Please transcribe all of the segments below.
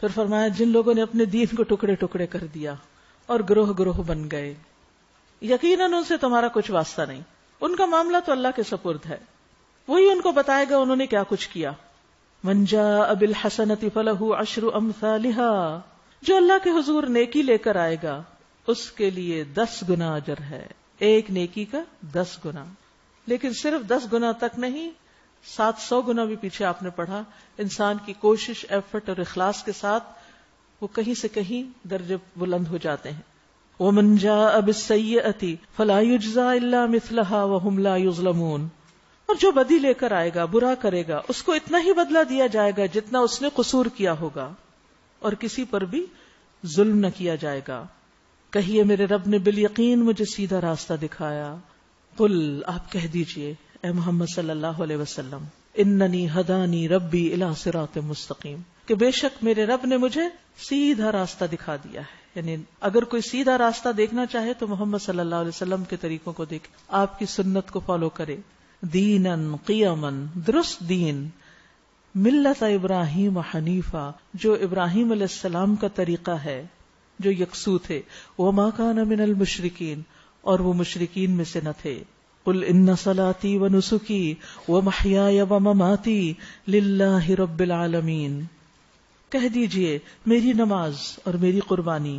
پھر فرمایا جن لوگوں نے اپنے دین کو ٹکڑے ٹکڑے کر دیا اور گروہ گروہ بن گئے، یقیناً ان سے تمہارا کچھ واسطہ نہیں، ان کا معاملہ تو اللہ کے سپرد ہے، وہی ان کو بتائے گا انہوں نے کیا کچھ کیا۔ من جاء بالحسنۃ فلہ عشر امثالها، جو اللہ کے حضور نیکی لے کر آئے گا اس کے لیے 10 گنا اجر ہے، ایک نیکی کا 10 گنا، لیکن صرف 10 گنا تک نہیں، 700 گنا بھی پیچھے آپ نے پڑھا۔ انسان کی کوشش، ایفرٹ اور اخلاص کے ساتھ وہ کہیں سے کہیں درجے بلند ہو جاتے ہیں۔ ومن جاء بالسیئۃ فلا یجزى الا مثلها وهم لا یظلمون، اور جو بدی لے کر آئے گا، برا کرے گا، اس کو اتنا ہی بدلہ دیا جائے گا جتنا اس نے قصور کیا ہوگا، اور کسی پر بھی ظلم نہ کیا جائے گا۔ کہیے میرے رب نے بالیقین مجھے سیدھا راستہ دکھایا۔ قل، آپ کہہ دیجئے اے محمد صلی اللہ علیہ وسلم، اننی ہدانی ربی الی صراط مستقیم، کہ بے شک میرے رب نے مجھے سیدھا راستہ دکھا دیا ہے۔ یعنی اگر کوئی سیدھا راستہ دیکھنا چاہے تو محمد صلی اللہ علیہ وسلم کے طریقوں کو دیکھے، آپ کی سنت کو فالو کرے۔ دینن قیمن، درست دین، ملت ابراہیم حنیفہ، جو ابراہیم علیہ السلام کا طریقہ ہے، جو یکسو تھے، وما کان من المشرکین، اور وہ مشرکین میں سے نہ تھے۔ قل ان صلاتی ونسکی ومحیای ومماتی للہ رب العالمین، کہہ دیجئے میری نماز اور میری قربانی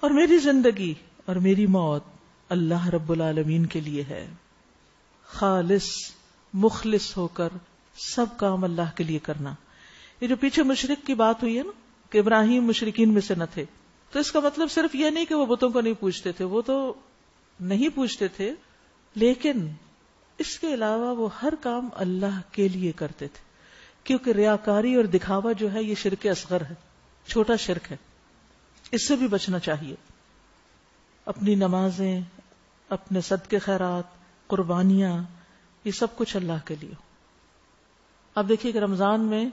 اور میری زندگی اور میری موت اللہ رب العالمین کے لیے ہے۔ خالص، مخلص ہو کر سب کام اللہ کے لیے کرنا۔ یہ جو پیچھے مشرک کی بات ہوئی ہے نا کہ ابراہیم مشرکین میں سے نہ تھے، تو اس کا مطلب صرف یہ نہیں کہ وہ بتوں کو نہیں پوجتے تھے، وہ تو نہیں پوجتے تھے، لیکن اس کے علاوہ وہ ہر کام اللہ کے لیے کرتے تھے، کیونکہ ریاکاری اور دکھاوا جو ہے یہ شرک اصغر ہے، چھوٹا شرک ہے، اس سے بھی بچنا چاہیے۔ اپنی نمازیں، اپنے صدقے خیرات، قربانیاں، یہ سب کچھ اللہ کے لیے۔ اب دیکھیے کہ رمضان میں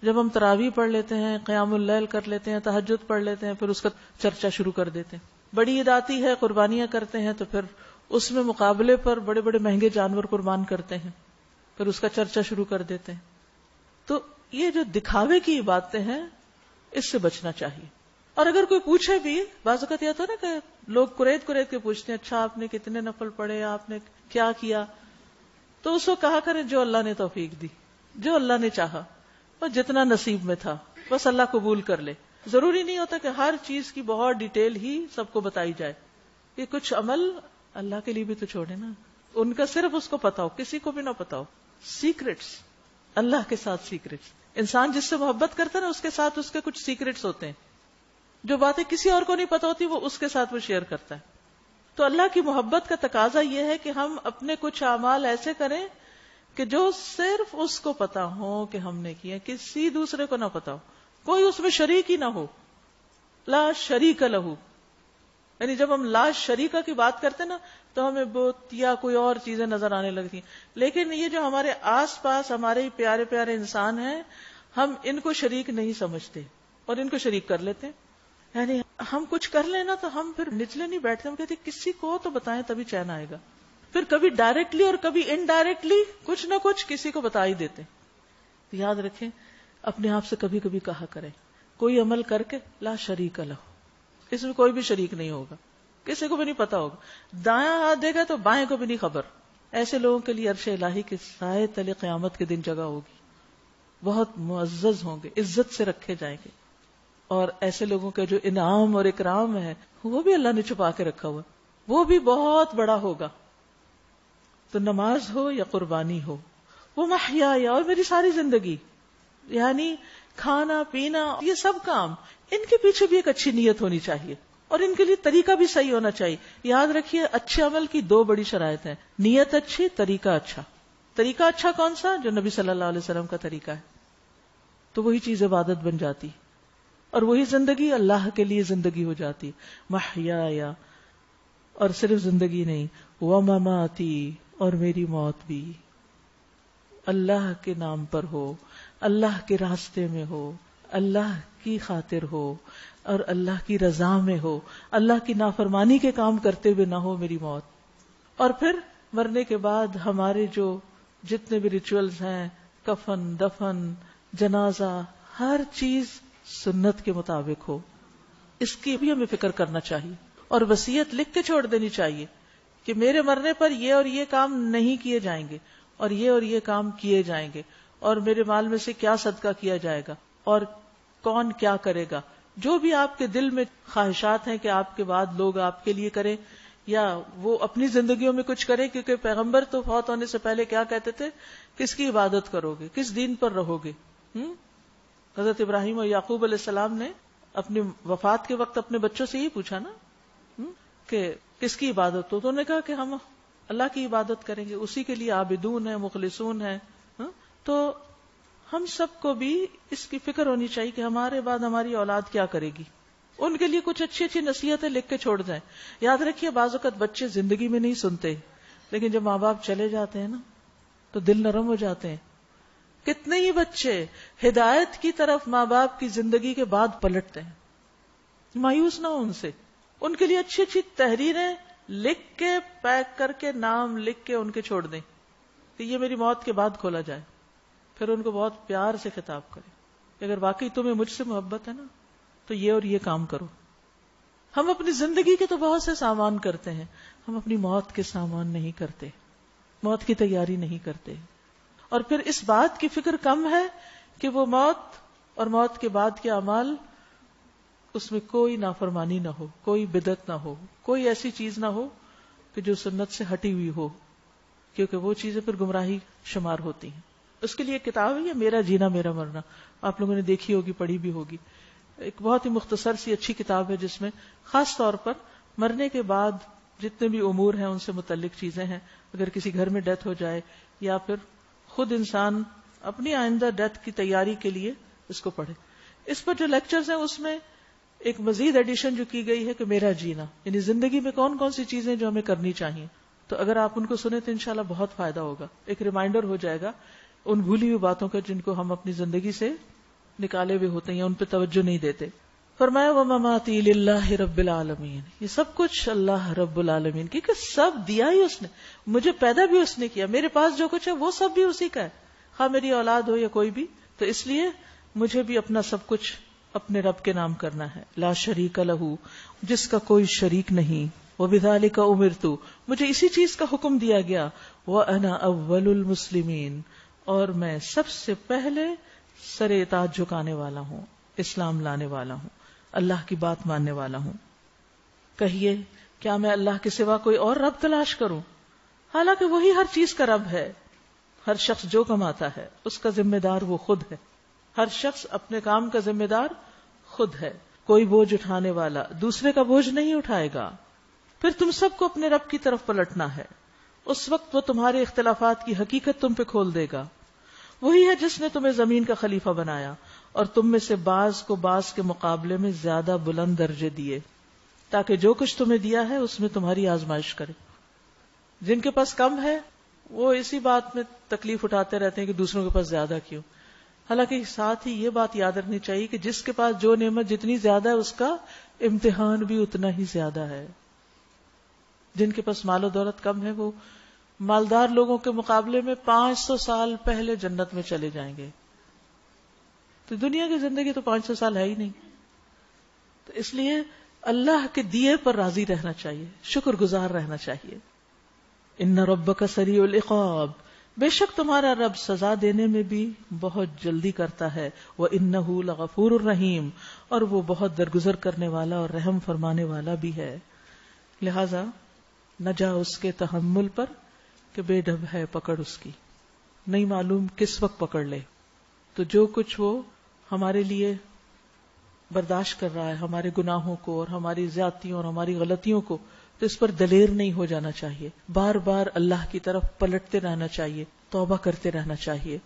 جب ہم تراویح پڑھ لیتے ہیں، قیام اللیل کر لیتے ہیں، تہجد پڑھ لیتے ہیں، پھر اس کا چرچا شروع کر دیتے ہیں۔ بڑی عید آتی ہے، قربانیاں کرتے ہیں، تو پھر اس میں مقابلے پر بڑے بڑے مہنگے جانور قربان کرتے ہیں، پھر اس کا چرچا شروع کر دیتے ہیں۔ تو یہ جو دکھاوے کی باتیں ہیں اس سے بچنا چاہیے۔ اور اگر کوئی پوچھے بھی، بعض اوقات یہ تو نا کہ لوگ قرید کے پوچھتے ہیں، اچھا آپ نے کتنے نفل پڑھے، آپ نے کیا کیا، تو اس کو کہا کریں جو اللہ نے توفیق دی، جو اللہ نے چاہا، اور جتنا نصیب میں تھا بس اللہ قبول کر لے۔ ضروری نہیں ہوتا کہ ہر چیز کی بہت ڈیٹیل ہی سب کو بتائی جائے۔ یہ کچھ عمل اللہ کے لیے بھی تو چھوڑے نا، ان کا صرف اس کو پتا ہو، کسی کو بھی نہ پتا ہو۔ سیکرٹس، اللہ کے ساتھ سیکرٹس، انسان جس سے محبت کرتا ہے نا اس کے ساتھ اس کے کچھ سیکرٹس ہوتے ہیں، جو باتیں کسی اور کو نہیں پتا ہوتی وہ اس کے ساتھ وہ شیئر کرتا ہے۔ تو اللہ کی محبت کا تقاضا یہ ہے کہ ہم اپنے کچھ اعمال ایسے کریں کہ جو صرف اس کو پتا ہو کہ ہم نے کیا، کسی دوسرے کو نہ پتا ہو، کوئی اس میں شریک ہی نہ ہو۔ لا شریک لہ، یعنی جب ہم لا شریکہ کی بات کرتے نا تو ہمیں بت یا کوئی اور چیزیں نظر آنے لگتی ہیں، لیکن یہ جو ہمارے آس پاس ہمارے پیارے پیارے انسان ہیں، ہم ان کو شریک نہیں سمجھتے اور ان کو شریک کر لیتے ہیں۔ یعنی ہم کچھ کر لیں نا تو ہم پھر نچلے نہیں بیٹھتے، ہم کہتے کسی کو تو بتائیں تبھی چین آئے گا، پھر کبھی ڈائریکٹلی اور کبھی انڈائریکٹلی کچھ نہ کچھ کسی کو بتا ہی دیتے۔ تو یاد رکھیں، اپنے آپ سے کبھی کبھی کہا کریں کوئی عمل کر کے لا شریک لہ، اس میں کوئی بھی شریک نہیں ہوگا، کسی کو بھی نہیں پتا ہوگا، دایاں ہاتھ دے گا تو بائیں کو بھی نہیں خبر۔ ایسے لوگوں کے لیے عرش الہی کے سائے تلے قیامت کے دن جگہ ہوگی، بہت معزز ہوں گے، عزت سے رکھے جائیں گے، اور ایسے لوگوں کا جو انعام اور اکرام ہے وہ بھی اللہ نے چھپا کے رکھا ہوا، وہ بھی بہت بڑا ہوگا۔ تو نماز ہو یا قربانی ہو، وہ محیای، اور میری ساری زندگی، یعنی کھانا پینا، یہ سب کام، ان کے پیچھے بھی ایک اچھی نیت ہونی چاہیے اور ان کے لیے طریقہ بھی صحیح ہونا چاہیے۔ یاد رکھیے اچھے عمل کی 2 بڑی شرائط ہیں، نیت اچھی، طریقہ اچھا۔ طریقہ اچھا کون سا؟ جو نبی صلی اللہ علیہ وسلم کا طریقہ ہے، تو وہی چیز عبادت بن جاتی، اور وہی زندگی اللہ کے لیے زندگی ہو جاتی۔ محیایا، اور صرف زندگی نہیں، ومماتی، اور میری موت بھی اللہ کے نام پر ہو، اللہ کے راستے میں ہو، اللہ کی خاطر ہو، اور اللہ کی رضا میں ہو، اللہ کی نافرمانی کے کام کرتے ہوئے نہ ہو میری موت۔ اور پھر مرنے کے بعد ہمارے جو جتنے بھی ریچولز ہیں، کفن، دفن، جنازہ، ہر چیز سنت کے مطابق ہو. اس کی بھی ہمیں فکر کرنا چاہیے اور وصیت لکھ کے چھوڑ دینی چاہیے کہ میرے مرنے پر یہ اور یہ کام نہیں کیے جائیں گے اور یہ کام کیے جائیں گے اور میرے مال میں سے کیا صدقہ کیا جائے گا اور کون کیا کرے گا. جو بھی آپ کے دل میں خواہشات ہیں کہ آپ کے بعد لوگ آپ کے لیے کریں یا وہ اپنی زندگیوں میں کچھ کریں, کیونکہ پیغمبر تو فوت ہونے سے پہلے کیا کہتے تھے, کس کی عبادت کرو گے, کس دین پر رہو گے. حضرت ابراہیم اور یعقوب علیہ السلام نے اپنی وفات کے وقت اپنے بچوں سے یہ پوچھا نا کہ کس کی عبادت ہو, تو انہوں نے کہا کہ ہم اللہ کی عبادت کریں گے, اسی کے لیے عابدون ہیں, مخلصون ہیں. تو ہم سب کو بھی اس کی فکر ہونی چاہیے کہ ہمارے بعد ہماری اولاد کیا کرے گی, ان کے لیے کچھ اچھی اچھی نصیحتیں لکھ کے چھوڑ جائیں. یاد رکھیے بعض اوقات بچے زندگی میں نہیں سنتے, لیکن جب ماں باپ چلے جاتے ہیں نا تو دل نرم ہو جاتے ہیں. کتنے ہی بچے ہدایت کی طرف ماں باپ کی زندگی کے بعد پلٹتے ہیں. مایوس نہ ہو ان سے, ان کے لیے اچھی اچھی تحریریں لکھ کے پیک کر کے نام لکھ کے ان کے چھوڑ دیں کہ یہ میری موت کے بعد کھولا جائے. پھر ان کو بہت پیار سے خطاب کریں کہ اگر واقعی تمہیں مجھ سے محبت ہے نا تو یہ اور یہ کام کرو. ہم اپنی زندگی کے تو بہت سے سامان کرتے ہیں, ہم اپنی موت کے سامان نہیں کرتے, موت کی تیاری نہیں کرتے. اور پھر اس بات کی فکر کم ہے کہ وہ موت اور موت کے بعد کے اعمال, اس میں کوئی نافرمانی نہ ہو, کوئی بدعت نہ ہو, کوئی ایسی چیز نہ ہو کہ جو سنت سے ہٹی ہوئی ہو, کیونکہ وہ چیزیں پھر گمراہی شمار ہوتی ہیں. اس کے لیے ایک کتاب ہے میرا جینا میرا مرنا, آپ لوگوں نے دیکھی ہوگی, پڑھی بھی ہوگی. ایک بہت ہی مختصر سی اچھی کتاب ہے جس میں خاص طور پر مرنے کے بعد جتنے بھی امور ہیں ان سے متعلق چیزیں ہیں. اگر کسی گھر میں ڈیتھ ہو جائے یا پھر خود انسان اپنی آئندہ ڈیتھ کی تیاری کے لیے اس کو پڑھے. اس پر جو لیکچرز ہیں اس میں ایک مزید ایڈیشن جو کی گئی ہے کہ میرا جینا, یعنی زندگی میں کون کون سی چیزیں جو ہمیں کرنی چاہیے. تو اگر آپ ان کو سنیں تو انشاءاللہ بہت فائدہ ہوگا, ایک ریمائنڈر ہو جائے گا ان بھولی ہوئی باتوں کا جن کو ہم اپنی زندگی سے نکالے ہوئے ہوتے ہیں, ان پہ توجہ نہیں دیتے. فرمایا وَمَمَاتِي لِلَّهِ رَبِّ الْعَالَمِينَ, یہ سب کچھ اللہ رب العالمین, کیونکہ سب دیا ہی اس نے, مجھے پیدا بھی اس نے کیا, میرے پاس جو کچھ ہے وہ سب بھی اسی کا ہے, خواہ میری اولاد ہو یا کوئی بھی. تو اس لیے مجھے بھی اپنا سب کچھ اپنے رب کے نام کرنا ہے. لا شریک لہ, جس کا کوئی شریک نہیں. وبذالک امرت, مجھے اسی چیز کا حکم دیا گیا. وانا اول المسلمین, اور میں سب سے پہلے سر اطاعت جھکانے والا ہوں, اسلام لانے والا ہوں, اللہ کی بات ماننے والا ہوں. کہیے کیا میں اللہ کے سوا کوئی اور رب تلاش کروں؟ حالانکہ وہی ہر چیز کا رب ہے. ہر شخص جو کماتا ہے اس کا ذمہ دار وہ خود ہے. ہر شخص اپنے کام کا ذمہ دار خود ہے. کوئی بوجھ اٹھانے والا دوسرے کا بوجھ نہیں اٹھائے گا. پھر تم سب کو اپنے رب کی طرف پلٹنا ہے. اس وقت وہ تمہارے اختلافات کی حقیقت تم پہ کھول دے گا. وہی ہے جس نے تمہیں زمین کا خلیفہ بنایا اور تم میں سے بعض کو بعض کے مقابلے میں زیادہ بلند درجے دیے, تاکہ جو کچھ تمہیں دیا ہے اس میں تمہاری آزمائش کرے. جن کے پاس کم ہے وہ اسی بات میں تکلیف اٹھاتے رہتے ہیں کہ دوسروں کے پاس زیادہ کیوں. حالانکہ ساتھ ہی یہ بات یاد رکھنی چاہیے کہ جس کے پاس جو نعمت جتنی زیادہ ہے اس کا امتحان بھی اتنا ہی زیادہ ہے. جن کے پاس مال و دولت کم ہے وہ مالدار لوگوں کے مقابلے میں 500 سال پہلے جنت میں چلے جائیں گے. تو دنیا کی زندگی تو 500 سال ہے ہی نہیں. تو اس لیے اللہ کے دیے پر راضی رہنا چاہیے, شکر گزار رہنا چاہیے. ان ربک سریع العقاب, بے شک تمہارا رب سزا دینے میں بھی بہت جلدی کرتا ہے. وَإِنَّهُ لَغَفُورٌ الرحیم, اور وہ بہت درگزر کرنے والا اور رحم فرمانے والا بھی ہے. لہذا نہ جا اس کے تحمل پر کہ بے ڈب ہے پکڑ اس کی, نہیں معلوم کس وقت پکڑ لے. تو جو کچھ وہ ہمارے لیے برداشت کر رہا ہے, ہمارے گناہوں کو اور ہماری زیادتیوں اور ہماری غلطیوں کو, تو اس پر دلیر نہیں ہو جانا چاہیے. بار بار اللہ کی طرف پلٹتے رہنا چاہیے, توبہ کرتے رہنا چاہیے.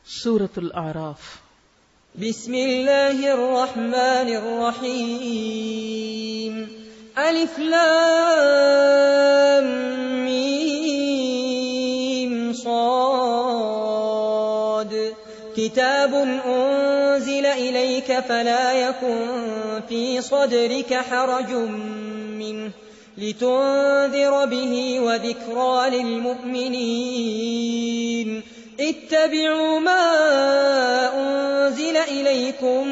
سورۃ الاعراف. بسم اللہ الرحمن الرحیم. الف لام میم صاد. کتاب انزل الیک فلا یکن فی صدرک حرج منه لتنذر به وذکری للمؤمنین. اتبعوا ما أنزل إليكم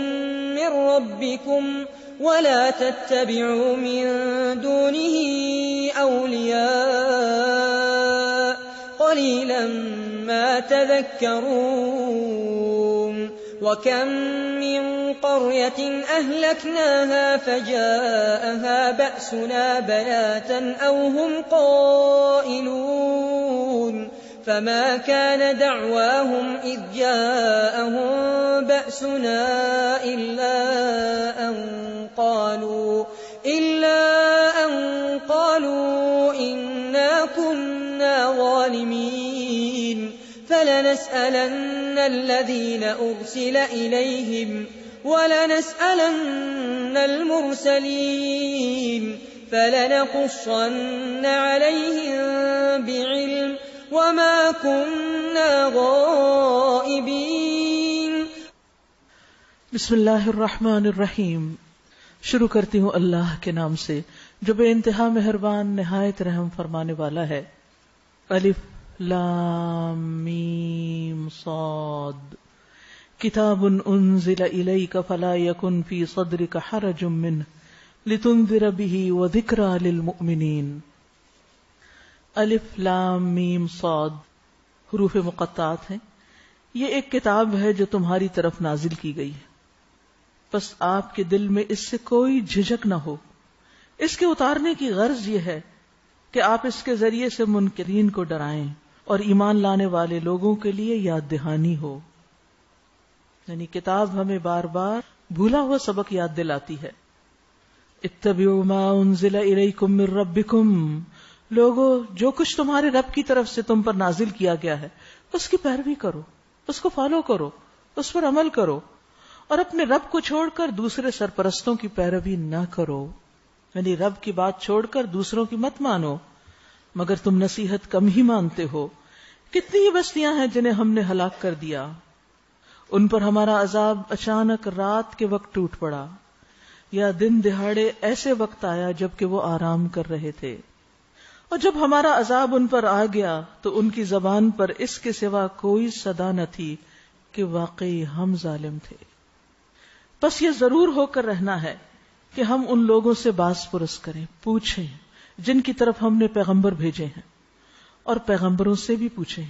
من ربكم ولا تتبعوا من دونه أولياء قليلا ما تذكرون وكم من قرية أهلكناها فجاءها بأسنا بياتا أو هم قائلون فما كان دعواهم إذ جاءهم بأسنا إلا أن قالوا إنا كنا ظالمين فلنسألن الذين أرسل إليهم ولنسألن المرسلين فلنقصن عليهم بعلم وما كنا غائبين. بسم اللہ الرحمن الرحیم. شروع کرتی ہوں اللہ کے نام سے جو بے انتہا مہربان نہایت رحم فرمانے والا ہے. الف لام میم صاد کتاب انزل الیک فلا یکن فی صدرک حرج منہ لتنذر به وذکری للمؤمنین. الف لام میم صاد حروف مقطعات ہیں. یہ ایک کتاب ہے جو تمہاری طرف نازل کی گئی ہے، بس آپ کے دل میں اس سے کوئی جھجک نہ ہو. اس کے اتارنے کی غرض یہ ہے کہ آپ اس کے ذریعے سے منکرین کو ڈرائیں اور ایمان لانے والے لوگوں کے لیے یاد دہانی ہو. یعنی کتاب ہمیں بار بار بھولا ہوا سبق یاد دلاتی ہے. اتبعوا ما انزل الیکم من ربکم، لوگو جو کچھ تمہارے رب کی طرف سے تم پر نازل کیا گیا ہے اس کی پیروی کرو، اس کو فالو کرو، اس پر عمل کرو، اور اپنے رب کو چھوڑ کر دوسرے سرپرستوں کی پیروی نہ کرو. یعنی رب کی بات چھوڑ کر دوسروں کی مت مانو. مگر تم نصیحت کم ہی مانتے ہو. کتنی ہی بستیاں ہیں جنہیں ہم نے ہلاک کر دیا، ان پر ہمارا عذاب اچانک رات کے وقت ٹوٹ پڑا یا دن دہاڑے ایسے وقت آیا جبکہ وہ آرام کر رہے تھے. اور جب ہمارا عذاب ان پر آ گیا تو ان کی زبان پر اس کے سوا کوئی صدا نہ تھی کہ واقعی ہم ظالم تھے. بس یہ ضرور ہو کر رہنا ہے کہ ہم ان لوگوں سے باز پرس کریں، پوچھیں جن کی طرف ہم نے پیغمبر بھیجے ہیں، اور پیغمبروں سے بھی پوچھیں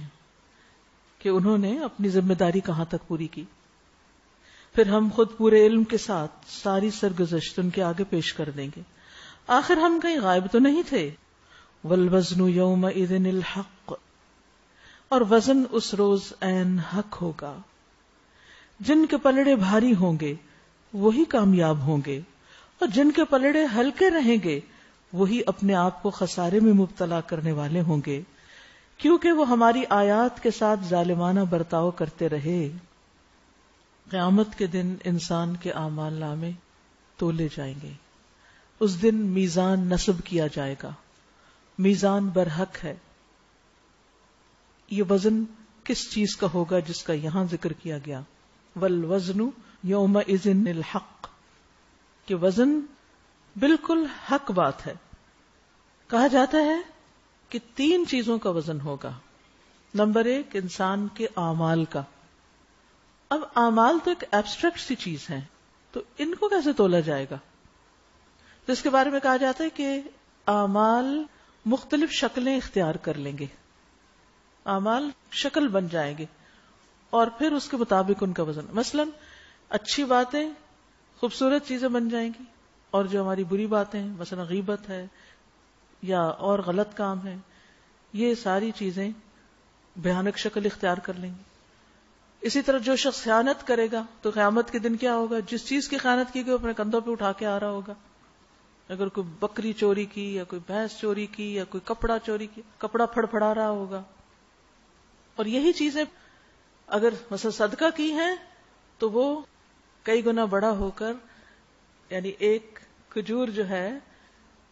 کہ انہوں نے اپنی ذمہ داری کہاں تک پوری کی. پھر ہم خود پورے علم کے ساتھ ساری سرگزشت ان کے آگے پیش کر دیں گے. آخر ہم کہیں غائب تو نہیں تھے. والوزن یومئذ الحق، اور وزن اس روز عین حق ہوگا. جن کے پلڑے بھاری ہوں گے وہی کامیاب ہوں گے، اور جن کے پلڑے ہلکے رہیں گے وہی اپنے آپ کو خسارے میں مبتلا کرنے والے ہوں گے، کیونکہ وہ ہماری آیات کے ساتھ ظالمانہ برتاؤ کرتے رہے. قیامت کے دن انسان کے اعمال نامے تولے جائیں گے. اس دن میزان نصب کیا جائے گا. میزان برحق ہے. یہ وزن کس چیز کا ہوگا جس کا یہاں ذکر کیا گیا؟ والوزن یومئذ الحق، کہ وزن بالکل حق بات ہے. کہا جاتا ہے کہ 3 چیزوں کا وزن ہوگا. نمبر 1 انسان کے اعمال کا. اب اعمال تو ایک ایبسٹریکٹ سی چیز ہے، تو ان کو کیسے تولا جائے گا؟ جس کے بارے میں کہا جاتا ہے کہ اعمال مختلف شکلیں اختیار کر لیں گے. اعمال شکل بن جائیں گے اور پھر اس کے مطابق ان کا وزن. مثلا اچھی باتیں خوبصورت چیزیں بن جائیں گی، اور جو ہماری بری باتیں مثلا غیبت ہے یا اور غلط کام ہے، یہ ساری چیزیں بھیانک شکل اختیار کر لیں گی. اسی طرح جو شخص خیانت کرے گا تو قیامت کے دن کیا ہوگا؟ جس چیز کی خیانت کی گئی اپنے کندھوں پہ اٹھا کے آ رہا ہوگا. اگر کوئی بکری چوری کی یا کوئی بھینس چوری کی یا کوئی کپڑا چوری کی، کپڑا پھڑپھڑا رہا ہوگا. اور یہی چیزیں اگر مثلا صدقہ کی ہیں تو وہ کئی گنا بڑا ہو کر، یعنی ایک کھجور جو ہے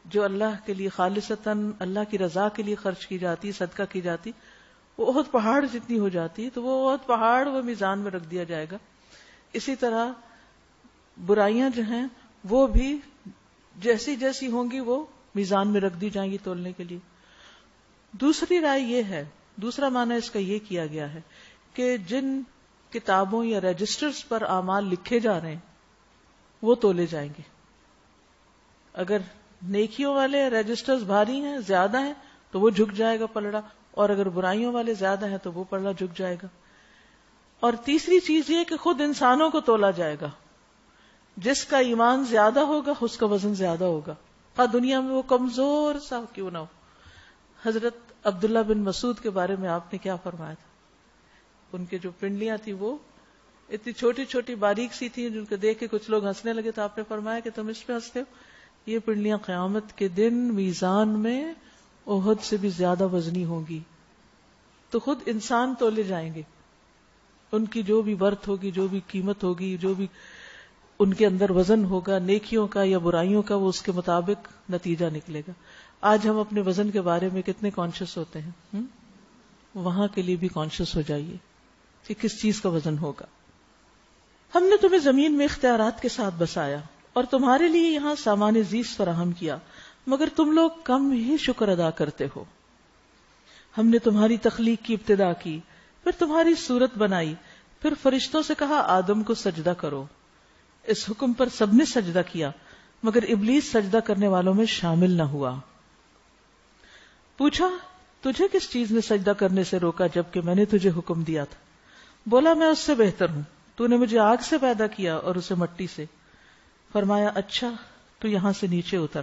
جو اللہ کے لیے خالصتاً اللہ کی رضا کے لیے خرچ کی جاتی، صدقہ کی جاتی، وہ احد پہاڑ جتنی ہو جاتی تو وہ احد پہاڑ وہ میزان میں رکھ دیا جائے گا. اسی طرح برائیاں جو ہیں وہ بھی جیسی جیسی ہوں گی وہ میزان میں رکھ دی جائیں گی تولنے کے لیے. دوسری رائے یہ ہے، دوسرا معنی اس کا یہ کیا گیا ہے کہ جن کتابوں یا رجسٹرز پر اعمال لکھے جا رہے ہیں وہ تولے جائیں گے. اگر نیکیوں والے رجسٹرز بھاری ہیں، زیادہ ہیں، تو وہ جھک جائے گا پلڑا، اور اگر برائیوں والے زیادہ ہیں تو وہ پلڑا جھک جائے گا. اور تیسری چیز یہ کہ خود انسانوں کو تولا جائے گا. جس کا ایمان زیادہ ہوگا اس کا وزن زیادہ ہوگا، دنیا میں وہ کمزور سا کیوں نہ ہو. حضرت عبداللہ بن مسعود کے بارے میں آپ نے کیا فرمایا تھا؟ ان کے جو پنڈلیاں تھی وہ اتنی چھوٹی چھوٹی باریک سی تھی، جن کو دیکھ کے کچھ لوگ ہنسنے لگے، تو آپ نے فرمایا کہ تم اس پہ ہنستے ہو، یہ پنڈلیاں قیامت کے دن میزان میں احد سے بھی زیادہ وزنی ہوں گی. تو خود انسان تولے جائیں گے، ان کی جو بھی ورتھ ہوگی، جو بھی قیمت ہوگی، جو بھی ان کے اندر وزن ہوگا نیکیوں کا یا برائیوں کا، وہ اس کے مطابق نتیجہ نکلے گا. آج ہم اپنے وزن کے بارے میں کتنے کانشیس ہوتے ہیں، وہاں کے لیے بھی کانشیس ہو جائیے کہ کس چیز کا وزن ہوگا. ہم نے تمہیں زمین میں اختیارات کے ساتھ بسایا اور تمہارے لیے یہاں سامان زیست فراہم کیا، مگر تم لوگ کم ہی شکر ادا کرتے ہو. ہم نے تمہاری تخلیق کی ابتدا کی، پھر تمہاری صورت بنائی، پھر فرشتوں سے کہا آدم کو سجدہ کرو. اس حکم پر سب نے سجدہ کیا مگر ابلیس سجدہ کرنے والوں میں شامل نہ ہوا. پوچھا تجھے کس چیز نے سجدہ کرنے سے روکا جبکہ میں نے تجھے حکم دیا تھا؟ بولا میں اس سے بہتر ہوں، تو نے مجھے آگ سے پیدا کیا اور اسے مٹی سے. فرمایا اچھا تو یہاں سے نیچے اتر،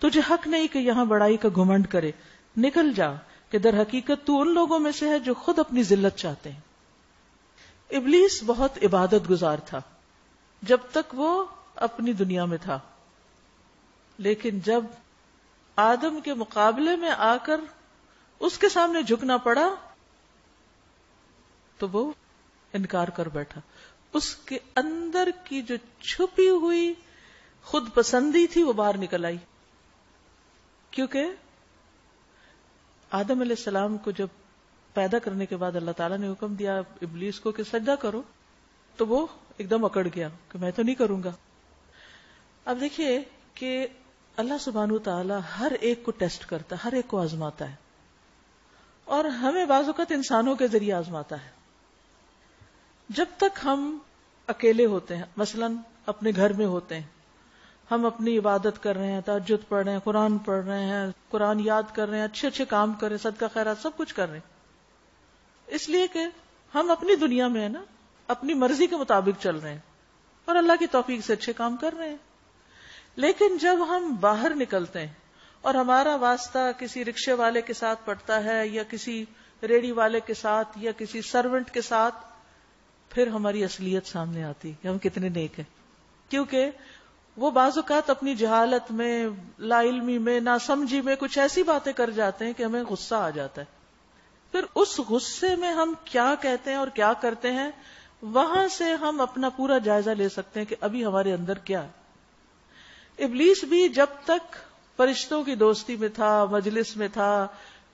تجھے حق نہیں کہ یہاں بڑائی کا گھمنڈ کرے، نکل جا کہ در حقیقت تو ان لوگوں میں سے ہے جو خود اپنی ذلت چاہتے ہیں. ابلیس بہت عبادت گزار تھا جب تک وہ اپنی دنیا میں تھا، لیکن جب آدم کے مقابلے میں آ کر اس کے سامنے جھکنا پڑا تو وہ انکار کر بیٹھا. اس کے اندر کی جو چھپی ہوئی خود پسندی تھی وہ باہر نکل آئی، کیونکہ آدم علیہ السلام کو جب پیدا کرنے کے بعد اللہ تعالیٰ نے حکم دیا ابلیس کو کہ سجدہ کرو، تو وہ ایک دم اکڑ گیا کہ میں تو نہیں کروں گا. اب دیکھیے کہ اللہ سبحانہ وتعالیٰ ہر ایک کو ٹیسٹ کرتا ہے، ہر ایک کو آزماتا ہے، اور ہمیں بعض اوقات انسانوں کے ذریعے آزماتا ہے. جب تک ہم اکیلے ہوتے ہیں، مثلا اپنے گھر میں ہوتے ہیں، ہم اپنی عبادت کر رہے ہیں، تہجد پڑھ رہے ہیں، قرآن پڑھ رہے ہیں، قرآن یاد کر رہے ہیں، اچھے اچھے کام کر رہے ہیں، صدقہ خیرات سب کچھ کر رہے ہیں، اس لیے کہ ہم اپنی دنیا میں ہے نا، اپنی مرضی کے مطابق چل رہے ہیں اور اللہ کی توفیق سے اچھے کام کر رہے ہیں. لیکن جب ہم باہر نکلتے ہیں اور ہمارا واسطہ کسی رکشے والے کے ساتھ پڑتا ہے یا کسی ریڑی والے کے ساتھ یا کسی سرونٹ کے ساتھ، پھر ہماری اصلیت سامنے آتی کہ ہم کتنے نیک ہیں. کیونکہ وہ بعض اوقات اپنی جہالت میں، لا علمی میں، ناسمجھی میں کچھ ایسی باتیں کر جاتے ہیں کہ ہمیں غصہ آ جاتا ہے. پھر اس غصے میں ہم کیا کہتے ہیں اور کیا کرتے ہیں، وہاں سے ہم اپنا پورا جائزہ لے سکتے ہیں کہ ابھی ہمارے اندر کیا ہے. ابلیس بھی جب تک فرشتوں کی دوستی میں تھا، مجلس میں تھا،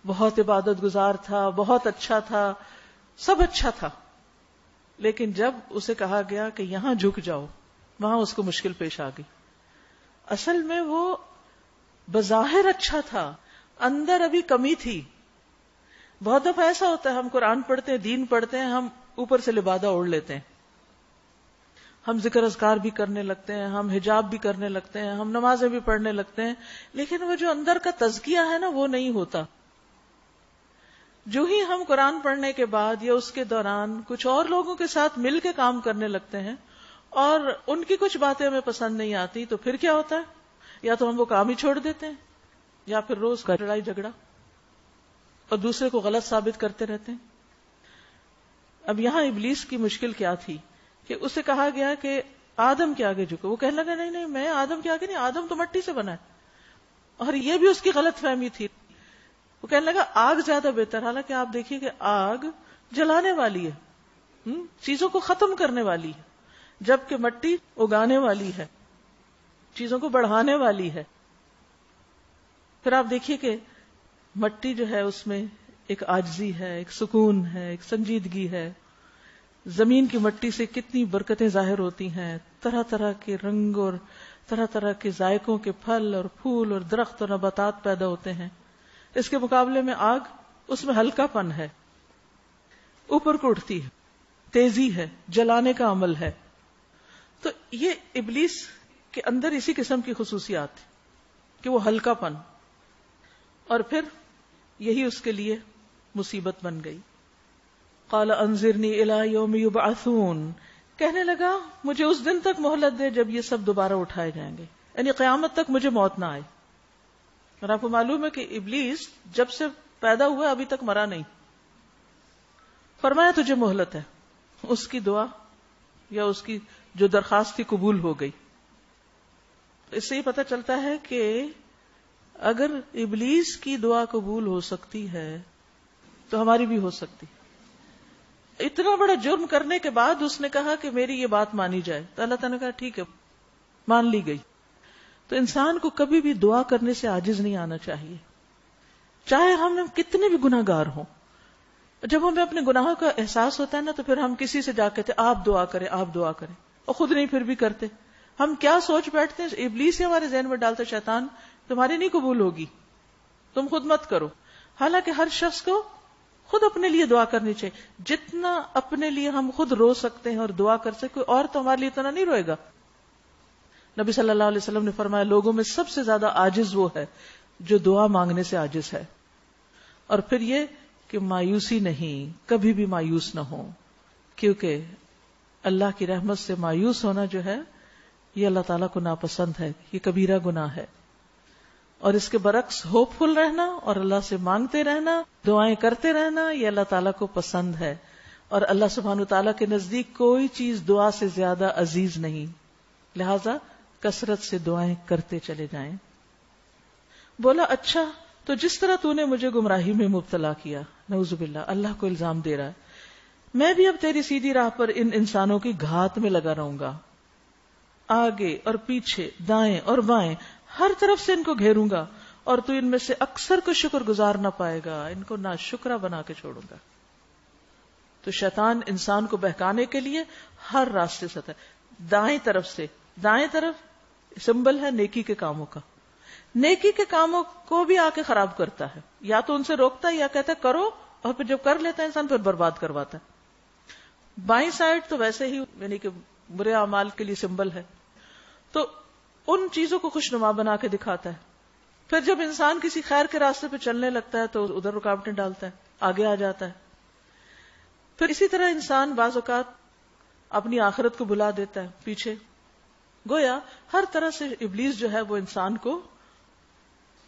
بہت عبادت گزار تھا، بہت اچھا تھا، سب اچھا تھا، لیکن جب اسے کہا گیا کہ یہاں جھک جاؤ، وہاں اس کو مشکل پیش آ گئی. اصل میں وہ بظاہر اچھا تھا، اندر ابھی کمی تھی. بہت دفعہ ایسا ہوتا ہے ہم قرآن پڑھتے ہیں، دین پڑھتے ہیں، ہم اوپر سے لبادہ اوڑھ لیتے ہیں، ہم ذکر اذکار بھی کرنے لگتے ہیں، ہم حجاب بھی کرنے لگتے ہیں، ہم نمازیں بھی پڑھنے لگتے ہیں، لیکن وہ جو اندر کا تزکیہ ہے نا وہ نہیں ہوتا. جو ہی ہم قرآن پڑھنے کے بعد یا اس کے دوران کچھ اور لوگوں کے ساتھ مل کے کام کرنے لگتے ہیں اور ان کی کچھ باتیں ہمیں پسند نہیں آتی، تو پھر کیا ہوتا ہے، یا تو ہم وہ کام ہی چھوڑ دیتے ہیں یا پھر روز کا لڑائی جھگڑا اور دوسرے کو غلط ثابت کرتے رہتے ہیں. اب یہاں ابلیس کی مشکل کیا تھی کہ اسے کہا گیا کہ آدم کے آگے جھکو. وہ کہنے لگا نہیں میں آدم کے آگے نہیں، آدم تو مٹی سے بنا ہے. اور یہ بھی اس کی غلط فہمی تھی. وہ کہنے لگا آگ زیادہ بہتر، حالانکہ آپ دیکھیے کہ آگ جلانے والی ہے، چیزوں کو ختم کرنے والی ہے، جبکہ مٹی اگانے والی ہے، چیزوں کو بڑھانے والی ہے. پھر آپ دیکھیے کہ مٹی جو ہے اس میں ایک عاجزی ہے، ایک سکون ہے، ایک سنجیدگی ہے. زمین کی مٹی سے کتنی برکتیں ظاہر ہوتی ہیں، طرح طرح کے رنگ اور طرح طرح کے ذائقوں کے پھل اور پھول اور درخت اور نباتات پیدا ہوتے ہیں. اس کے مقابلے میں آگ، اس میں ہلکا پن ہے. اوپر کو اٹھتی ہے، تیزی ہے، جلانے کا عمل ہے. تو یہ ابلیس کے اندر اسی قسم کی خصوصیات تھی کہ وہ ہلکا پن، اور پھر یہی اس کے لیے مصیبت بن گئی. قال انظرنی الی یوم یبعثون، کہنے لگا مجھے اس دن تک مہلت دے جب یہ سب دوبارہ اٹھائے جائیں گے، یعنی قیامت تک مجھے موت نہ آئے. اور آپ کو معلوم ہے کہ ابلیس جب سے پیدا ہوا ابھی تک مرا نہیں. فرمایا تجھے مہلت ہے. اس کی دعا یا اس کی جو درخواست تھی قبول ہو گئی. اس سے یہ پتہ چلتا ہے کہ اگر ابلیس کی دعا قبول ہو سکتی ہے تو ہماری بھی ہو سکتی. اتنا بڑا جرم کرنے کے بعد اس نے کہا کہ میری یہ بات مانی جائے، تو اللہ تعالیٰ نے کہا ٹھیک ہے، مان لی گئی. تو انسان کو کبھی بھی دعا کرنے سے عاجز نہیں آنا چاہیے، چاہے ہم کتنے بھی گناہ گار ہوں. جب ہمیں اپنے گناہوں کا احساس ہوتا ہے نا تو پھر ہم کسی سے جا کہتے آپ دعا کریں، آپ دعا کریں، اور خود نہیں پھر بھی کرتے. ہم کیا سوچ بیٹھتے ہیں، ابلیس ہی ہمارے ذہن میں ڈالتا شیطان تمہاری نہیں قبول ہوگی، تم خود مت کرو. حالانکہ ہر شخص کو خود اپنے لیے دعا کرنی چاہیے. جتنا اپنے لیے ہم خود رو سکتے ہیں اور دعا کر سکتے، کوئی اور تو ہمارے لیے اتنا نہیں روئے گا. نبی صلی اللہ علیہ وسلم نے فرمایا لوگوں میں سب سے زیادہ عاجز وہ ہے جو دعا مانگنے سے عاجز ہے. اور پھر یہ کہ مایوسی نہیں، کبھی بھی مایوس نہ ہو، کیونکہ اللہ کی رحمت سے مایوس ہونا جو ہے یہ اللہ تعالیٰ کو ناپسند ہے، یہ کبیرہ گناہ ہے. اور اس کے برعکس ہوپ فل رہنا اور اللہ سے مانگتے رہنا، دعائیں کرتے رہنا، یہ اللہ تعالیٰ کو پسند ہے. اور اللہ سبحانہ وتعالیٰ کے نزدیک کوئی چیز دعا سے زیادہ عزیز نہیں، لہذا کثرت سے دعائیں کرتے چلے جائیں. بولا اچھا تو جس طرح تو نے مجھے گمراہی میں مبتلا کیا، نعوذ باللہ، اللہ کو الزام دے رہا ہے، میں بھی اب تیری سیدھی راہ پر ان انسانوں کی گھات میں لگا رہوں گا، آگے اور پیچھے، دائیں اور بائیں، ہر طرف سے ان کو گھیروں گا، اور تو ان میں سے اکثر کو شکر گزار نہ پائے گا، ان کو ناشکرا بنا کے چھوڑوں گا. تو شیطان انسان کو بہکانے کے لیے ہر راستے سے ہے. دائیں طرف سے، دائیں طرف سمبل ہے نیکی کے کاموں کا، نیکی کے کاموں کو بھی آ کے خراب کرتا ہے، یا تو ان سے روکتا ہے یا کہتا ہے کرو، اور پھر جب کر لیتا ہے انسان پھر برباد کرواتا ہے. بائیں سائڈ تو ویسے ہی یعنی کہ برے اعمال کے لیے سمبل ہے، تو ان چیزوں کو خوشنما بنا کے دکھاتا ہے. پھر جب انسان کسی خیر کے راستے پہ چلنے لگتا ہے تو ادھر رکاوٹیں ڈالتا ہے، آگے آ جاتا ہے. پھر اسی طرح انسان بعض اوقات اپنی آخرت کو بھلا دیتا ہے پیچھے. گویا ہر طرح سے ابلیس جو ہے وہ انسان کو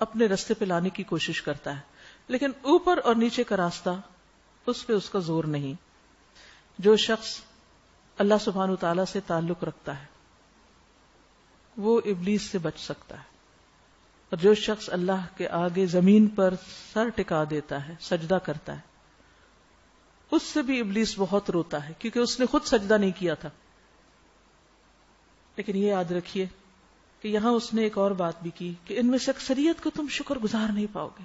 اپنے راستے پہ لانے کی کوشش کرتا ہے، لیکن اوپر اور نیچے کا راستہ اس پہ اس کا زور نہیں. جو شخص اللہ سبحانہ وتعالیٰ سے تعلق رکھتا ہے وہ ابلیس سے بچ سکتا ہے، اور جو شخص اللہ کے آگے زمین پر سر ٹکا دیتا ہے، سجدہ کرتا ہے، اس سے بھی ابلیس بہت روتا ہے کیونکہ اس نے خود سجدہ نہیں کیا تھا. لیکن یہ یاد رکھیے کہ یہاں اس نے ایک اور بات بھی کی کہ ان میں سے اکثریت کو تم شکر گزار نہیں پاؤ گے.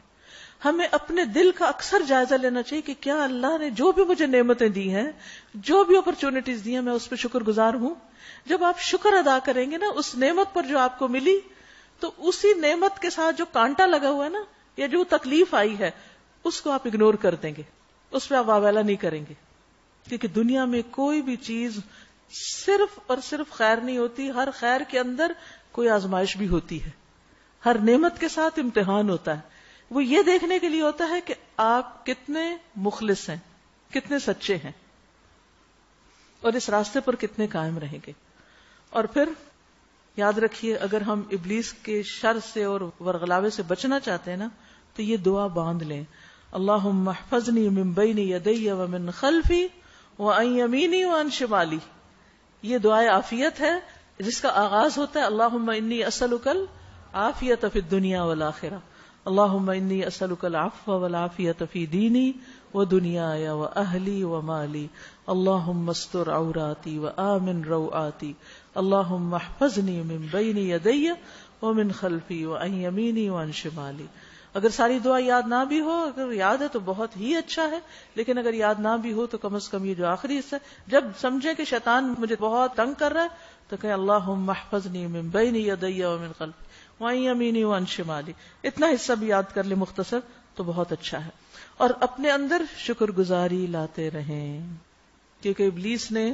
ہمیں اپنے دل کا اکثر جائزہ لینا چاہیے کہ کیا اللہ نے جو بھی مجھے نعمتیں دی ہیں، جو بھی اپرچونٹیز دی ہیں، میں اس پہ شکر گزار ہوں. جب آپ شکر ادا کریں گے نا اس نعمت پر جو آپ کو ملی، تو اسی نعمت کے ساتھ جو کانٹا لگا ہوا ہے نا، یا جو تکلیف آئی ہے، اس کو آپ اگنور کر دیں گے، اس پہ آپ واویلا نہیں کریں گے. کیونکہ دنیا میں کوئی بھی چیز صرف اور صرف خیر نہیں ہوتی، ہر خیر کے اندر کوئی آزمائش بھی ہوتی ہے، ہر نعمت کے ساتھ امتحان ہوتا ہے. وہ یہ دیکھنے کے لیے ہوتا ہے کہ آپ کتنے مخلص ہیں، کتنے سچے ہیں، اور اس راستے پر کتنے قائم رہیں گے. اور پھر یاد رکھیے اگر ہم ابلیس کے شر سے اور ورغلاوے سے بچنا چاہتے ہیں نا تو یہ دعا باندھ لیں، اللہم احفظنی من بین یدی ومن خلفی وعن یمینی وعن شمالی. یہ دعائے عافیت ہے جس کا آغاز ہوتا ہے اللہم انی اسألک العافیت فی الدنیا والآخرہ، اللہم انی اسألک العفو والعافیت فی دینی ودنیای واہلی ومالی، اللہم استر عوراتی وآمن روعاتی، اللہم احفظنی من بین یدی ومن خلفی وعن یمینی وعن شمالی. اگر ساری دعا یاد نہ بھی ہو، اگر یاد ہے تو بہت ہی اچھا ہے، لیکن اگر یاد نہ بھی ہو تو کم از کم یہ جو آخری حصہ ہے، جب سمجھے کہ شیطان مجھے بہت تنگ کر رہا ہے تو کہیں اللہم احفظنی من بین یدی ومن خلفی وعن یمینی وعن شمالی. اتنا حصہ بھی یاد کر لے مختصر، تو بہت اچھا ہے. اور اپنے اندر شکر گزاری لاتے رہیں، کیونکہ ابلیس نے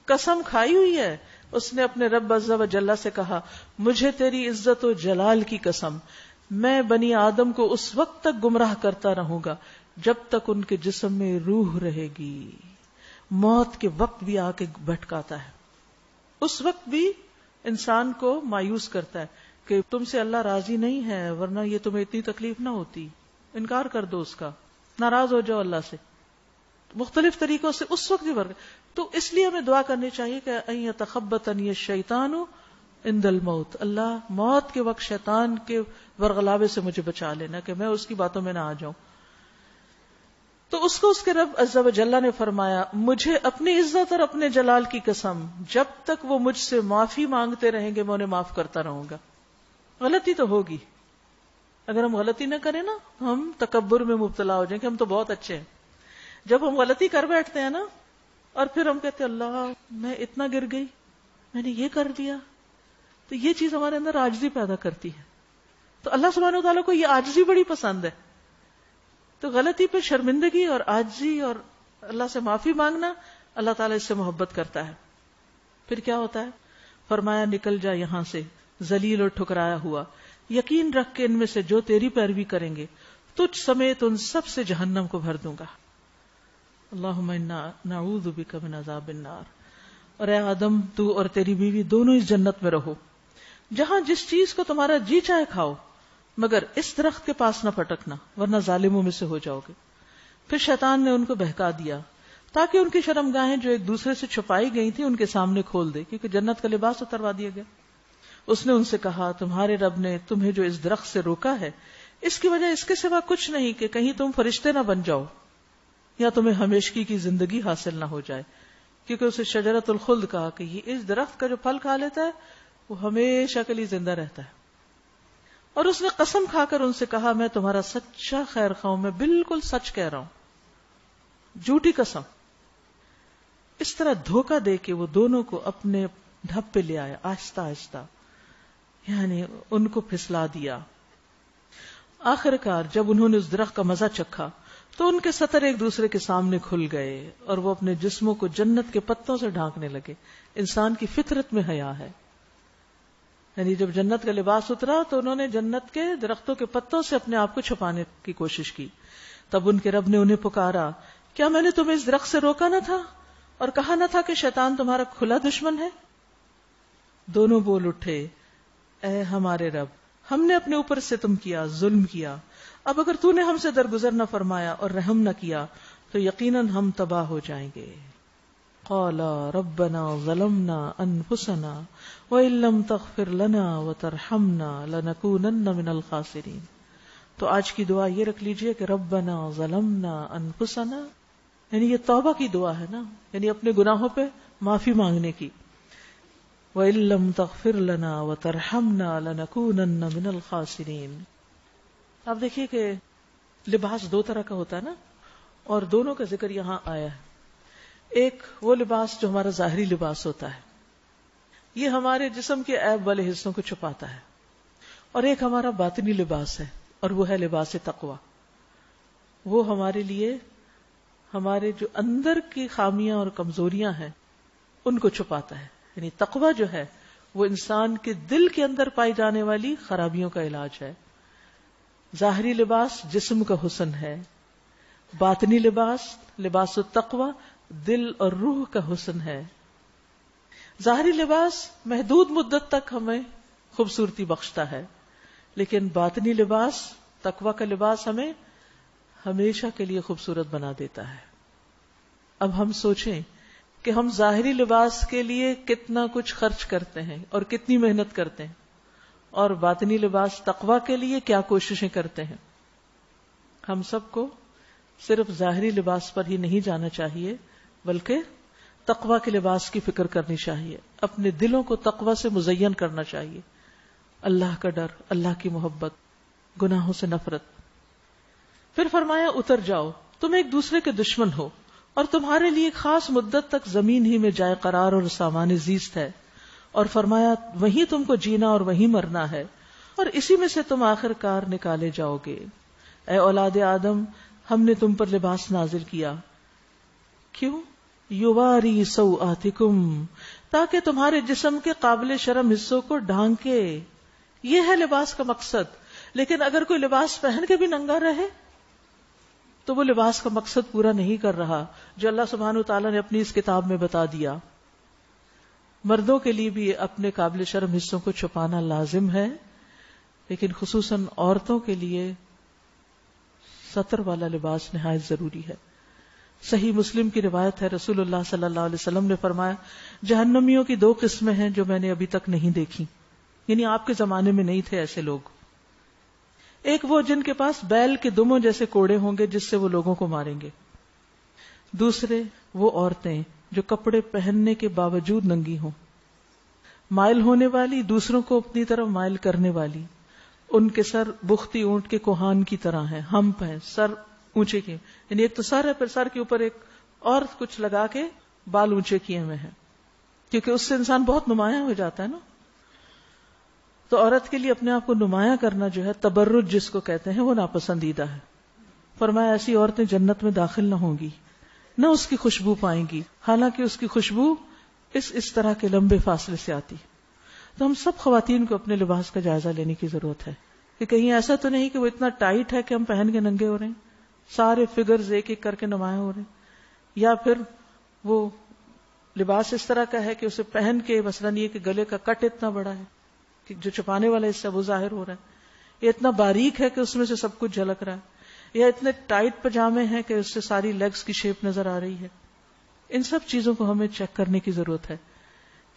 قسم کھائی ہوئی ہے. اس نے اپنے رب عز و جل سے کہا مجھے تیری عزت و جلال کی قسم، میں بنی آدم کو اس وقت تک گمراہ کرتا رہوں گا جب تک ان کے جسم میں روح رہے گی. موت کے وقت بھی آ کے بھٹکاتا ہے، اس وقت بھی انسان کو مایوس کرتا ہے کہ تم سے اللہ راضی نہیں ہے ورنہ یہ تمہیں اتنی تکلیف نہ ہوتی، انکار کر دو اس کا، ناراض ہو جاؤ اللہ سے. مختلف طریقوں سے اس وقت بھی تو اس لیے ہمیں دعا کرنی چاہیے کہ ان یتخبطنی الشیطان عند الموت، اللہ موت کے وقت شیطان کے ورغلاوے سے مجھے بچا لینا کہ میں اس کی باتوں میں نہ آ جاؤں. تو اس کو اس کے رب عز و جل نے فرمایا مجھے اپنی عزت اور اپنے جلال کی قسم جب تک وہ مجھ سے معافی مانگتے رہیں گے میں انہیں معاف کرتا رہوں گا. غلطی تو ہوگی، اگر ہم غلطی نہ کریں نا ہم تکبر میں مبتلا ہو جائیں کہ ہم تو بہت اچھے ہیں. جب ہم غلطی کر بیٹھتے ہیں نا اور پھر ہم کہتے ہیں اللہ میں اتنا گر گئی، میں نے یہ کر دیا، تو یہ چیز ہمارے اندر عاجزی پیدا کرتی ہے. تو اللہ سبحانہ وتعالیٰ کو یہ عاجزی بڑی پسند ہے. تو غلطی پہ شرمندگی اور عاجزی اور اللہ سے معافی مانگنا، اللہ تعالیٰ اس سے محبت کرتا ہے. پھر کیا ہوتا ہے؟ فرمایا نکل جا یہاں سے ذلیل اور ٹھکرایا ہوا، یقین رکھ کے ان میں سے جو تیری پیروی کریں گے تجھ سمیت ان سب سے جہنم کو بھر دوں گا. اللہم انا نعوذ بک من عذاب النار. اور اے آدم تو اور تیری بیوی دونوں اس جنت میں رہو جہاں جس چیز کو تمہارا جی چاہے کھاؤ، مگر اس درخت کے پاس نہ پھٹکنا ورنہ ظالموں میں سے ہو جاؤ گے. پھر شیطان نے ان کو بہکا دیا تاکہ ان کی شرمگاہیں جو ایک دوسرے سے چھپائی گئی تھی ان کے سامنے کھول دے، کیونکہ جنت کا لباس اتروا دیا گیا. اس نے ان سے کہا تمہارے رب نے تمہیں جو اس درخت سے روکا ہے اس کی وجہ اس کے سوا کچھ نہیں کہ کہیں تم فرشتے نہ بن جاؤ یا تمہیں ہمیشگی کی زندگی حاصل نہ ہو جائے، کیونکہ اسے شجرۃ الخلد کہا کہ یہ اس درخت کا جو پھل کھا لیتا ہے وہ ہمیشہ کے لیے زندہ رہتا ہے. اور اس نے قسم کھا کر ان سے کہا میں تمہارا سچا خیر خواہ ہوں، میں بالکل سچ کہہ رہا ہوں. جھوٹی قسم. اس طرح دھوکہ دے کے وہ دونوں کو اپنے ڈھب پہ لے آیا آہستہ آہستہ، یعنی ان کو پھسلا دیا. آخر کار جب انہوں نے اس درخت کا مزہ چکھا تو ان کے سطر ایک دوسرے کے سامنے کھل گئے اور وہ اپنے جسموں کو جنت کے پتوں سے ڈھانکنے لگے. انسان کی فطرت میں حیا ہے، یعنی جب جنت کا لباس اترا تو انہوں نے جنت کے درختوں کے پتوں سے اپنے آپ کو چھپانے کی کوشش کی. تب ان کے رب نے انہیں پکارا کیا میں نے تمہیں اس درخت سے روکا نہ تھا اور کہا نہ تھا کہ شیطان تمہارا کھلا دشمن ہے؟ دونوں بول اٹھے اے ہمارے رب ہم نے اپنے اوپر ستم کیا، ظلم کیا، اب اگر تو نے ہم سے درگزر نہ فرمایا اور رحم نہ کیا تو یقیناً ہم تباہ ہو جائیں گے. قالا ربنا ظلمنا انفسنا وان لم تغفر لنا وترحمنا لنکونن من الخاسرین. تو آج کی دعا یہ رکھ لیجئے کہ ربنا ظلمنا انفسنا، یعنی یہ توبہ کی دعا ہے نا، یعنی اپنے گناہوں پہ معافی مانگنے کی. وَإِن لَّمْ تَغْفِرْ لَنَا وَتَرْحَمْنَا لَنَكُونَنَّ مِنَ الْخَاسِرِينَ. آپ دیکھیے کہ لباس دو طرح کا ہوتا ہے نا، اور دونوں کا ذکر یہاں آیا ہے. ایک وہ لباس جو ہمارا ظاہری لباس ہوتا ہے، یہ ہمارے جسم کے عیب والے حصوں کو چھپاتا ہے، اور ایک ہمارا باطنی لباس ہے اور وہ ہے لباس تقوی. وہ ہمارے لیے ہمارے جو اندر کی خامیاں اور کمزوریاں ہیں ان کو چھپاتا ہے. یعنی تقوی جو ہے وہ انسان کے دل کے اندر پائی جانے والی خرابیوں کا علاج ہے. ظاہری لباس جسم کا حسن ہے، باطنی لباس لباس التقوی دل اور روح کا حسن ہے. ظاہری لباس محدود مدت تک ہمیں خوبصورتی بخشتا ہے، لیکن باطنی لباس تقوی کا لباس ہمیں ہمیشہ کے لیے خوبصورت بنا دیتا ہے. اب ہم سوچیں کہ ہم ظاہری لباس کے لیے کتنا کچھ خرچ کرتے ہیں اور کتنی محنت کرتے ہیں، اور باطنی لباس تقوی کے لیے کیا کوششیں کرتے ہیں. ہم سب کو صرف ظاہری لباس پر ہی نہیں جانا چاہیے، بلکہ تقوی کے لباس کی فکر کرنی چاہیے. اپنے دلوں کو تقوی سے مزین کرنا چاہیے. اللہ کا ڈر، اللہ کی محبت، گناہوں سے نفرت. پھر فرمایا اتر جاؤ، تم ایک دوسرے کے دشمن ہو اور تمہارے لیے خاص مدت تک زمین ہی میں جائے قرار اور سامان زیست ہے. اور فرمایا وہیں تم کو جینا اور وہیں مرنا ہے، اور اسی میں سے تم آخر کار نکالے جاؤ گے. اے اولاد آدم ہم نے تم پر لباس نازل کیا. کیوں؟ یواری سوآتکم، تاکہ تمہارے جسم کے قابل شرم حصوں کو ڈھانکے. یہ ہے لباس کا مقصد. لیکن اگر کوئی لباس پہن کے بھی ننگا رہے تو وہ لباس کا مقصد پورا نہیں کر رہا جو اللہ سبحانہ وتعالیٰ نے اپنی اس کتاب میں بتا دیا. مردوں کے لیے بھی اپنے قابل شرم حصوں کو چھپانا لازم ہے، لیکن خصوصاً عورتوں کے لیے ستر والا لباس نہایت ضروری ہے. صحیح مسلم کی روایت ہے، رسول اللہ صلی اللہ علیہ وسلم نے فرمایا جہنمیوں کی 2 قسمیں ہیں جو میں نے ابھی تک نہیں دیکھی، یعنی آپ کے زمانے میں نہیں تھے ایسے لوگ. ایک وہ جن کے پاس بیل کے دموں جیسے کوڑے ہوں گے جس سے وہ لوگوں کو ماریں گے. دوسرے وہ عورتیں جو کپڑے پہننے کے باوجود ننگی ہوں، مائل ہونے والی، دوسروں کو اپنی طرف مائل کرنے والی. ان کے سر بختی اونٹ کے کوہان کی طرح ہیں، ہمپ ہیں، سر اونچے کیے، یعنی ایک تو سر ہے، پھر سر کے اوپر ایک اور کچھ لگا کے بال اونچے کیے ہوئے ہیں، کیونکہ اس سے انسان بہت نمایاں ہو جاتا ہے نا. تو عورت کے لیے اپنے آپ کو نمایاں کرنا جو ہے، تبرج جس کو کہتے ہیں، وہ ناپسندیدہ ہے. فرمایا ایسی عورتیں جنت میں داخل نہ ہوں گی، نہ اس کی خوشبو پائیں گی، حالانکہ اس کی خوشبو اس طرح کے لمبے فاصلے سے آتی. تو ہم سب خواتین کو اپنے لباس کا جائزہ لینے کی ضرورت ہے کہ کہیں ایسا تو نہیں کہ وہ اتنا ٹائٹ ہے کہ ہم پہن کے ننگے ہو رہے ہیں، سارے فگرز ایک ایک کر کے نمایاں ہو رہے ہیں، یا پھر وہ لباس اس طرح کا ہے کہ اسے پہن کے مثلاً یہ کہ گلے کا کٹ اتنا بڑا ہے کہ جو چھپانے والا حصہ وہ ظاہر ہو رہا ہے، یہ اتنا باریک ہے کہ اس میں سے سب کچھ جھلک رہا ہے، یا اتنے ٹائٹ پجامے ہیں کہ اس سے ساری لیگز کی شیپ نظر آ رہی ہے. ان سب چیزوں کو ہمیں چیک کرنے کی ضرورت ہے،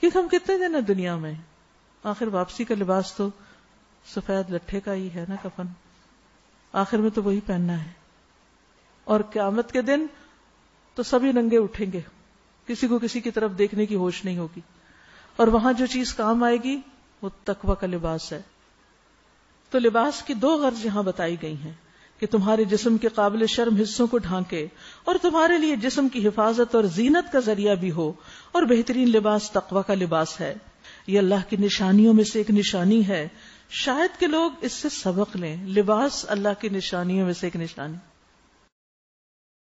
کیونکہ ہم کتنے دن ہیں دنیا میں، آخر واپسی کا لباس تو سفید لٹھے کا ہی ہے نا، کفن آخر میں تو وہی پہننا ہے. اور قیامت کے دن تو سبھی ننگے اٹھیں گے، کسی کو کسی کی طرف دیکھنے کی ہوش نہیں ہوگی، اور وہاں جو چیز کام آئے گی وہ تقوی کا لباس ہے. تو لباس کی 2 غرض یہاں بتائی گئی ہیں کہ تمہارے جسم کے قابل شرم حصوں کو ڈھانکے اور تمہارے لیے جسم کی حفاظت اور زینت کا ذریعہ بھی ہو، اور بہترین لباس تقوی کا لباس ہے. یہ اللہ کی نشانیوں میں سے ایک نشانی ہے. شاید کہ لوگ اس سے سبق لیں، لباس اللہ کی نشانیوں میں سے ایک نشانی.